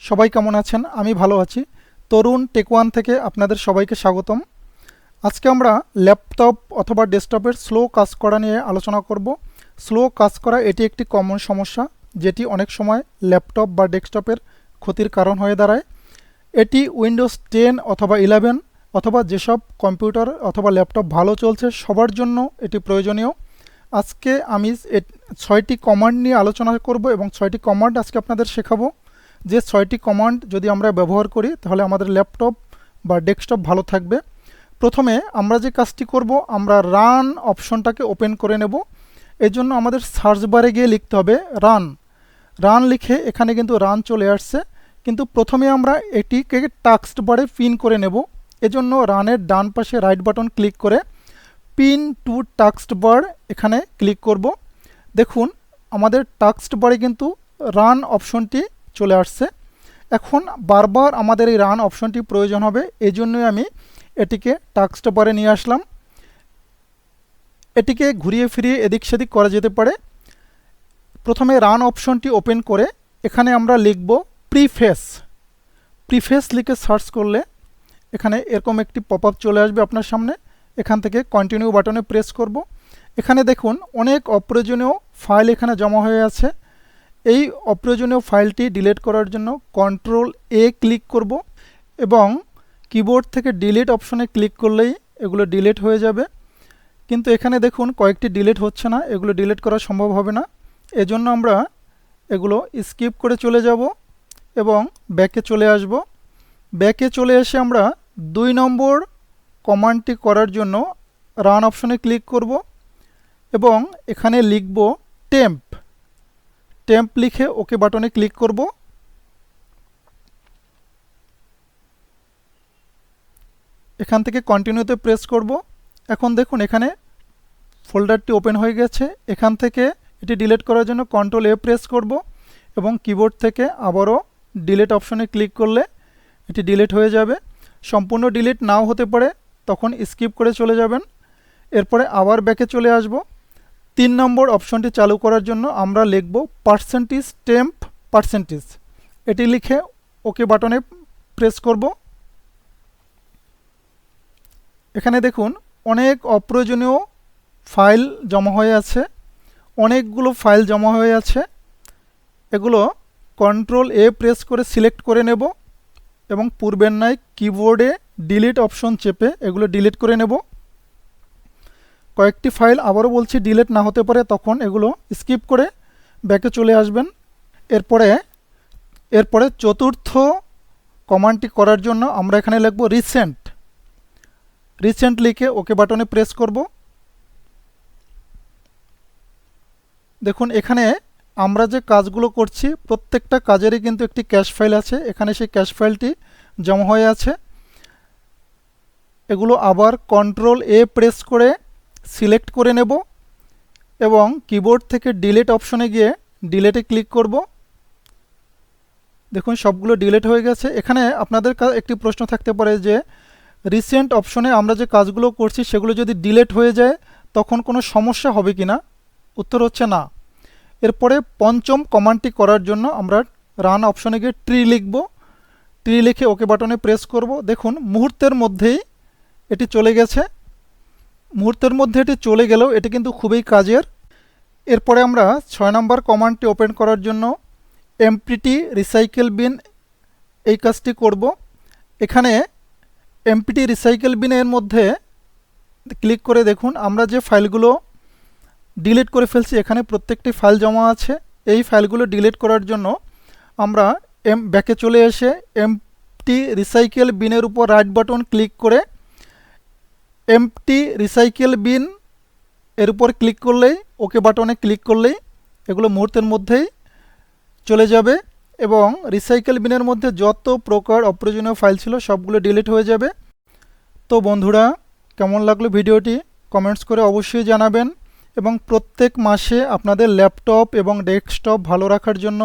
সবাই কেমন আছেন? আমি ভালো আছি। তরুণ টেক ওয়ান থেকে আপনাদের সবাইকে স্বাগতম। আজকে আমরা ল্যাপটপ অথবা ডেস্কটপের স্লো কাজ করা নিয়ে আলোচনা করব। স্লো কাজ করা এটি একটি কমন সমস্যা, যেটি অনেক সময় ল্যাপটপ বা ডেস্কটপের ক্ষতির কারণ হয়ে দাঁড়ায়। এটি উইন্ডোজ 10 অথবা 11 অথবা যেসব কম্পিউটার অথবা ল্যাপটপ ভালো চলছে সবার জন্য এটি প্রয়োজনীয়। আজকে আমি 6টি কমান্ড নিয়ে আলোচনা করব এবং 6টি কমান্ড আজকে আপনাদের শেখাবো। যে 6টি কমান্ড যদি আমরা ব্যবহার করি তাহলে আমাদের ল্যাপটপ বা ডেস্কটপ ভালো থাকবে। প্রথমে আমরা যে কাজটি করব, আমরা রান অপশনটাকে ওপেন করে নেব। এর জন্য আমাদের সার্চ বারে গিয়ে লিখতে হবে রান। রান লিখে এখানে কিন্তু রান চলে আসছে, কিন্তু প্রথমে আমরা এটিকে টাস্ক বারে পিন করে নেব। এজন্য রানের ডান পাশে রাইট বাটন ক্লিক করে পিন টু টাস্ক বার এখানে ক্লিক করব। দেখুন আমাদের টাস্ক বারে কিন্তু রান অপশনটি চলে আসছে। এখন বারবার আমাদের এই রান অপশনটি প্রয়োজন হবে, এই জন্যই আমি এটিকে টাস্ক বারে নিয়ে আসলাম। এটিকে ঘুরিয়ে ফিরিয়ে এদিক সেদিক করা যেতে পারে। প্রথমে রান অপশনটি ওপেন করে এখানে আমরা লিখব প্রিফেস। প্রিফেস লিখে সার্চ করলে এখানে এরকম একটি পপ আপ চলে আসবে আপনার সামনে। এখান থেকে কন্টিনিউ বাটনে প্রেস করব। এখানে দেখুন অনেক অপ্রয়োজনীয় ফাইল এখানে জমা হয়ে আছে। এই অপ্রয়োজনীয় ফাইলটি ডিলিট করার জন্য কন্ট্রোল এ ক্লিক করব এবং কিবোর্ড থেকে ডিলিট অপশনে ক্লিক করলেই এগুলো ডিলিট হয়ে যাবে। কিন্তু এখানে দেখুন কয়েকটি ডিলিট হচ্ছে না, এগুলো ডিলিট করা সম্ভব হবে না। এজন্য আমরা এগুলো স্কিপ করে চলে যাব এবং ব্যাকে চলে আসব। ব্যাকে চলে এসে আমরা 2 নম্বর কমান্ডটি করার জন্য রান অপশনে ক্লিক করব এবং এখানে লিখব টেম্প। টেম্প লিখে ওকে বাটনে ক্লিক করব। এখান থেকে কন্টিনিউতে প্রেস করব। এখন দেখুন এখানে ফোল্ডারটি ওপেন হয়ে গেছে। এখান থেকে এটি ডিলিট করার জন্য কন্ট্রোল এ প্রেস করব এবং কিবোর্ড থেকে আবারও ডিলিট অপশনে ক্লিক করলে এটি ডিলিট হয়ে যাবে। সম্পূর্ণ ডিলিট নাও হতে পারে, তখন স্কিপ করে চলে যাবেন। এরপরে আবার ব্যাকে চলে আসব। 3 নম্বর অপশনটি চালু করার জন্য আমরা লিখব পার্সেন্টেজ টেম্প পার্সেন্টেজ। এটি লিখে ওকে বাটনে প্রেস করব। এখানে দেখুন অনেক অপ্রয়োজনীয় ফাইল জমা হয়ে আছে, অনেকগুলো ফাইল জমা হয়ে আছে। এগুলো কন্ট্রোল এ প্রেস করে সিলেক্ট করে নেব এবং পূর্বের ন্যায় কিবোর্ডে ডিলিট অপশন চেপে এগুলো ডিলিট করে নেব। কয়েকটি ফাইল আবারও বলছি ডিলিট না হতে পারে, তখন এগুলো স্কিপ করে ব্যাকে চলে আসবেন। এরপরে চতুর্থ কমান্ডটি করার জন্য আমরা এখানে লিখব রিসেন্ট। রিসেন্ট লিখে ওকে বাটনে প্রেস করব। দেখুন এখানে আমরা যে কাজগুলো করছি প্রত্যেকটা কাজেরই কিন্তু একটি ক্যাশ ফাইল আছে। এখানে সেই ক্যাশ ফাইলটি জমা হয়ে আছে। এগুলো আবার কন্ট্রোল এ প্রেস করে সিলেক্ট করে নেব এবং কিবোর্ড থেকে ডিলিট অপশনে গিয়ে ডিলিটে ক্লিক করব। দেখুন সবগুলো ডিলিট হয়ে গেছে। এখানে আপনাদের একটি প্রশ্ন থাকতে পারে যে রিসেন্ট অপশনে আমরা যে কাজগুলো করছি সেগুলো যদি ডিলিট হয়ে যায় তখন কোনো সমস্যা হবে কি না? উত্তর হচ্ছে না। এরপরে পঞ্চম কমান্ডটি করার জন্য আমরা রান অপশনে গিয়ে ট্রি লিখব। ট্রি লিখে ওকে বাটনে প্রেস করব। দেখুন মুহূর্তের মধ্যেই এটি চলে গেছে। মুহূর্তের মধ্যে এটি চলে গেলেও এটি কিন্তু খুবই কাজের। এরপরে আমরা 6 নম্বর কমান্ডটি ওপেন করার জন্য এমপিটি রিসাইকেল বিন এই কাজটি করব। এখানে এমপিটি রিসাইকেল বিনের মধ্যে ক্লিক করে দেখুন আমরা যে ফাইলগুলো ডিলিট করে ফেলছি এখানে প্রত্যেকটি ফাইল জমা আছে। এই ফাইলগুলো ডিলিট করার জন্য আমরা ব্যাকে চলে এসে এমটি রিসাইকেল বিনের উপর রাইট বাটন ক্লিক করে এমটি রিসাইকেল বিন এর উপর ক্লিক করলেই ওকে বাটনে ক্লিক করলেই এগুলো মুহূর্তের মধ্যেই চলে যাবে এবং রিসাইকেল বিনের মধ্যে যত প্রকার অপ্রয়োজনীয় ফাইল ছিল সবগুলো ডিলিট হয়ে যাবে। তো বন্ধুরা, কেমন লাগলো ভিডিওটি কমেন্টস করে অবশ্যই জানাবেন এবং প্রত্যেক মাসে আপনাদের ল্যাপটপ এবং ডেস্কটপ ভালো রাখার জন্য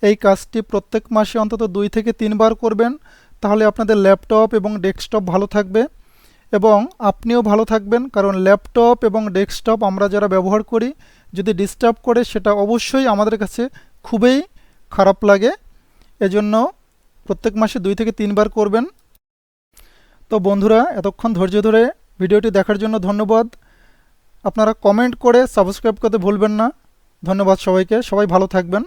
এই কাজটি প্রত্যেক মাসে অন্তত 2 থেকে 3 বার করবেন। তাহলে আপনাদের ল্যাপটপ এবং ডেস্কটপ ভালো থাকবে এবং আপনিও ভালো থাকবেন। কারণ ল্যাপটপ এবং ডেস্কটপ আমরা যারা ব্যবহার করি যদি ডিস্টার্ব করে সেটা অবশ্যই আমাদের কাছে খুবই খারাপ লাগে। এজন্য প্রত্যেক মাসে 2 থেকে 3 বার করবেন। তো বন্ধুরা, এতক্ষণ ধৈর্য ধরে ভিডিওটি দেখার জন্য ধন্যবাদ। আপনারা কমেন্ট করে সাবস্ক্রাইব করতে ভুলবেন না। ধন্যবাদ সবাইকে, সবাই ভালো থাকবেন।